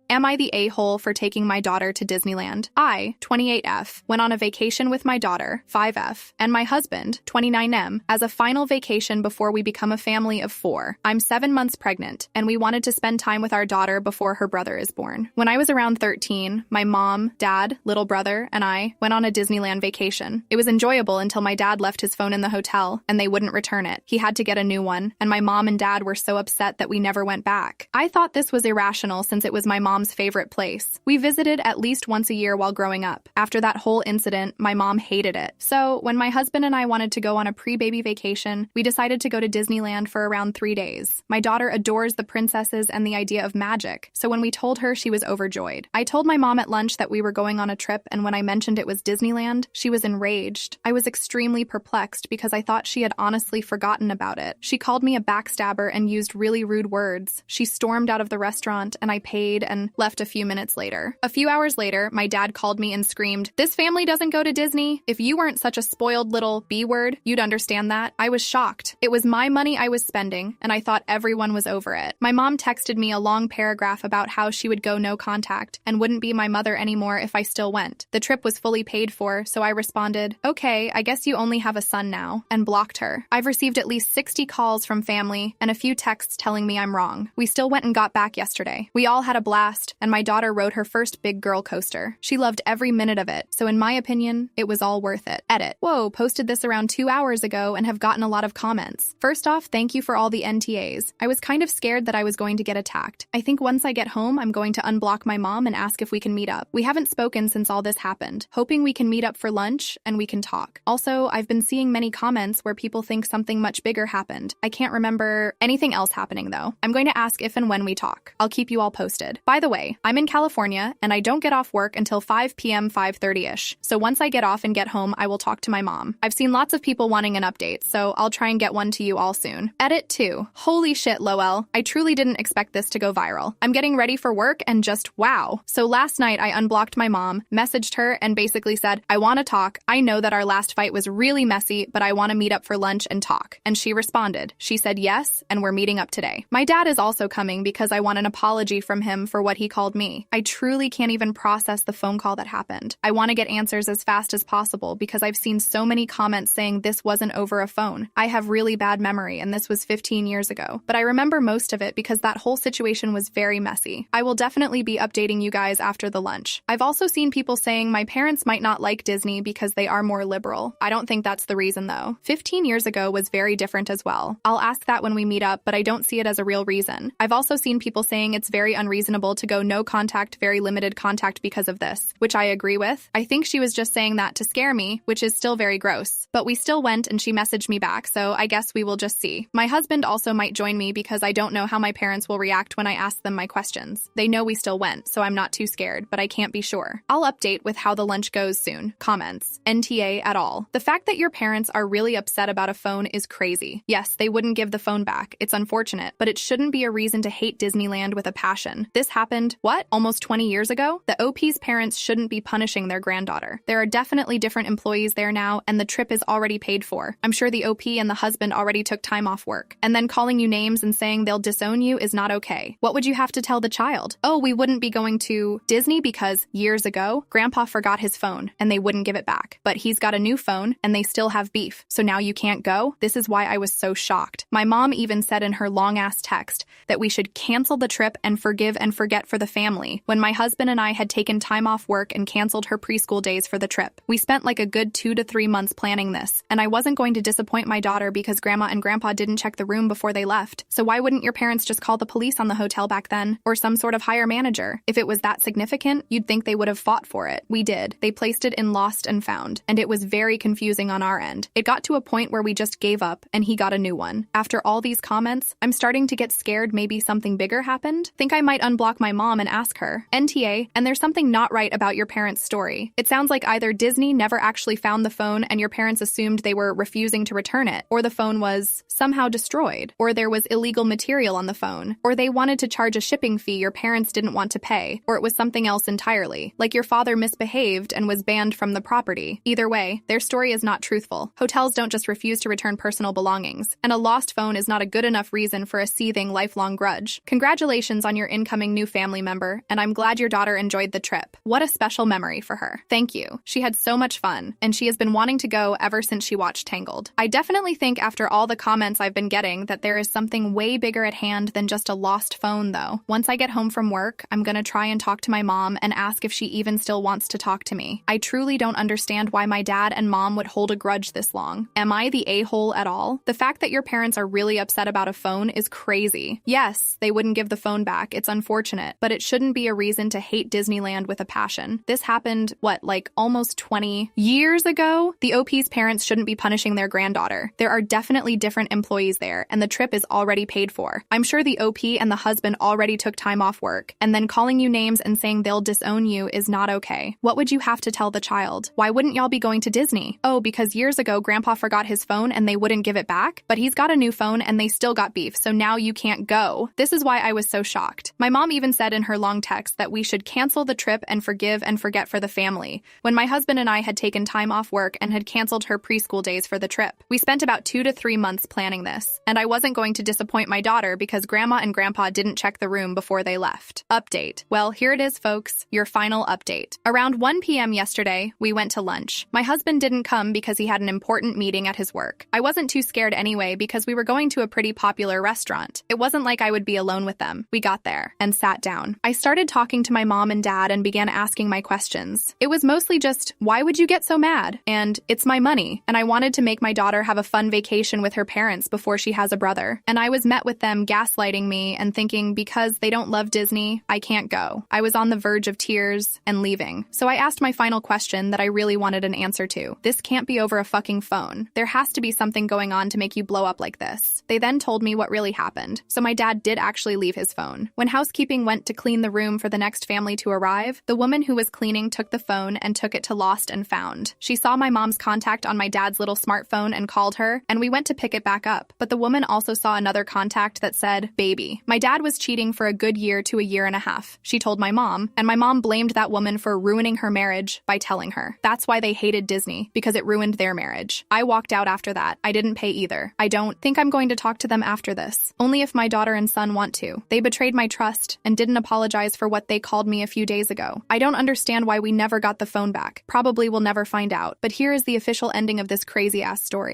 Am I the a-hole for taking my daughter to Disneyland? I, 28F, went on a vacation with my daughter, 5F, and my husband, 29M, as a final vacation before we become a family of 4. I'm 7 months pregnant, and we wanted to spend time with our daughter before her brother is born. When I was around 13, my mom, dad, little brother, and I went on a Disneyland vacation. It was enjoyable until my dad left his phone in the hotel, and they wouldn't return it. He had to get a new one, and my mom and dad were so upset that we never went back. I thought this was irrational since it was my mom's favorite place. We visited at least once a year while growing up. After that whole incident, my mom hated it. So when my husband and I wanted to go on a pre-baby vacation, we decided to go to Disneyland for around 3 days. My daughter adores the princesses and the idea of magic, so when we told her, she was overjoyed. I told my mom at lunch that we were going on a trip, and when I mentioned it was Disneyland, she was enraged. I was extremely perplexed because I thought she had honestly forgotten about it. She called me a backstabber and used really rude words. She stormed out of the restaurant, and I paid and left a few minutes later. A few hours later, my dad called me and screamed, "This family doesn't go to Disney. If you weren't such a spoiled little B-word, you'd understand that." I was shocked. It was my money I was spending, and I thought everyone was over it. My mom texted me a long paragraph about how she would go no contact and wouldn't be my mother anymore if I still went. The trip was fully paid for, so I responded, "Okay, I guess you only have a son now," and blocked her. I've received at least 60 calls from family and a few texts telling me I'm wrong. We still went and got back yesterday. We all had a blast, and my daughter rode her first big girl coaster. She loved every minute of it, so in my opinion, it was all worth it. Edit. Whoa, posted this around 2 hours ago and have gotten a lot of comments. First off, thank you for all the NTAs. I was kind of scared that I was going to get attacked. I think once I get home, I'm going to unblock my mom and ask if we can meet up. We haven't spoken since all this happened. Hoping we can meet up for lunch and we can talk. Also, I've been seeing many comments where people think something much bigger happened. I can't remember anything else happening though. I'm going to ask if and when we talk. I'll keep you all posted. By the way, I'm in California and I don't get off work until 5 p.m. 5:30ish. So once I get off and get home, I will talk to my mom. I've seen lots of people wanting an update, so I'll try and get one to you all soon. Edit 2. Holy shit, Lowell. I truly didn't expect this to go viral. I'm getting ready for work and just wow. So last night I unblocked my mom, messaged her, and basically said, "I want to talk. I know that our last fight was really messy, but I want to meet up for lunch and talk." And she responded. She said yes, and we're meeting up today. My dad is also coming because I want an apology from him for what he called me. I truly can't even process the phone call that happened. I want to get answers as fast as possible because I've seen so many comments saying this wasn't over a phone. I have really bad memory and this was 15 years ago, but I remember most of it because that whole situation was very messy. I will definitely be updating you guys after the lunch. I've also seen people saying my parents might not like Disney because they are more liberal. I don't think that's the reason though. 15 years ago was very different as well. I'll ask that when we meet up, but I don't see it as a real reason. I've also seen people saying it's very unreasonable to go no contact, very limited contact because of this, which I agree with. I think she was just saying that to scare me, which is still very gross. But we still went and she messaged me back, so I guess we will just see. My husband also might join me because I don't know how my parents will react when I ask them my questions. They know we still went, so I'm not too scared, but I can't be sure. I'll update with how the lunch goes soon. Comments. NTA at all. The fact that your parents are really upset about a phone is crazy. Yes, they wouldn't give the phone back. It's unfortunate, but it shouldn't be a reason to hate Disneyland with a passion. This happened, what, almost 20 years ago? The OP's parents shouldn't be punishing their granddaughter. There are definitely different employees there now, and the trip is already paid for. I'm sure the OP and the husband already took time off work. And then calling you names and saying they'll disown you is not okay. What would you have to tell the child? Oh, we wouldn't be going to Disney because years ago, Grandpa forgot his phone and they wouldn't give it back. But he's got a new phone and they still have beef. So now you can't go? This is why I was so shocked. My mom even said in her long-ass text that we should cancel the trip and forgive and forget for the family when my husband and I had taken time off work and canceled her preschool days for the trip. We spent like a good 2 to 3 months planning this, and I wasn't going to disappoint my daughter because Grandma and Grandpa didn't check the room before they left. So why wouldn't your parents just call the police on the hotel back then, or some sort of hire manager? If it was that significant, you'd think they would have fought for it. We did. They placed it in Lost and Found, and it was very confusing on our end. It got to a point where we just gave up, and he got a new one. After all these comments, I'm starting to get scared maybe something bigger happened. Think I might unblock my mom and ask her. NTA, and there's something not right about your parents' story. It sounds like either Disney never actually found the phone and your parents assumed they were refusing to return it, or the phone was somehow destroyed, or there was illegal material on the phone, or they wanted to charge a shipping fee your parents didn't want to pay, or it was something else entirely, like your father misbehaved and was banned from the property. Either way, their story is not truthful. Hotels don't just refuse to return personal belongings, and a lost phone is not a good enough reason for a seething lifelong grudge. Congratulations on your incoming new family member, and I'm glad your daughter enjoyed the trip. What a special memory for her. Thank you. She had so much fun, and she has been wanting to go ever since she watched Tangled. I definitely think after all the comments I've been getting that there is something way bigger at hand than just a lost phone, though. Once I get home from work, I'm gonna try and talk to my mom and ask if she even still wants to talk to me. I truly don't understand why my dad and mom would hold a grudge this long. Am I the a-hole at all? The fact that your parents are really upset about a phone is crazy. Yes, they wouldn't give the phone back. It's unfortunate, but it shouldn't be a reason to hate Disneyland with a passion. This happened, like almost 20 years ago? The OP's parents shouldn't be punishing their granddaughter. There are definitely different employees there, and the trip is already paid for. I'm sure the OP and the husband already took time off work, and then calling you names and saying they'll disown you is not okay. What would you have to tell the child? Why wouldn't y'all be going to Disney? Oh, because years ago Grandpa forgot his phone and they wouldn't give it back? But he's got a new phone and they still got beef, so now you can't go. This is why I was so shocked. My mom even said in her long text that we should cancel the trip and forgive and forget for the family, when my husband and I had taken time off work and had canceled her preschool days for the trip. We spent about 2 to 3 months planning this, and I wasn't going to disappoint my daughter because Grandma and Grandpa didn't check the room before they left. Update. Well, here it is, folks, your final update. Around 1 p.m. yesterday, we went to lunch. My husband didn't come because he had an important meeting at his work. I wasn't too scared anyway because we were going to a pretty popular restaurant. It wasn't like I would be alone with them. We got there and sat down. I started talking to my mom and dad and began asking my questions. It was mostly just, why would you get so mad? And it's my money, and I wanted to make my daughter have a fun vacation with her parents before she has a brother. And I was met with them gaslighting me and thinking because they don't love Disney, I can't go. I was on the verge of tears and leaving. So I asked my final question that I really wanted an answer to. This can't be over a fucking phone. There has to be something going on to make you blow up like this. They then told me what really happened. So my dad did actually leave his phone. When housekeeping went to clean the room for the next family to arrive, the woman who was cleaning took the phone and took it to Lost and Found. She saw my mom's contact on my dad's little smartphone and called her, and we went to pick it back up. But the woman also saw another contact that said, baby. My dad was cheating for a good year to a year and a half. She told my mom, and my mom blamed that woman for ruining her marriage by telling her. That's why they hated Disney, because it ruined their marriage. I walked out after that. I didn't pay either. I don't think I'm going to talk to them after this. Only if my daughter and son want to. They betrayed my trust and didn't apologize for what they called me a few days ago. I don't understand why we never got the phone back. Probably we'll never find out. But here is the official ending of this crazy-ass story.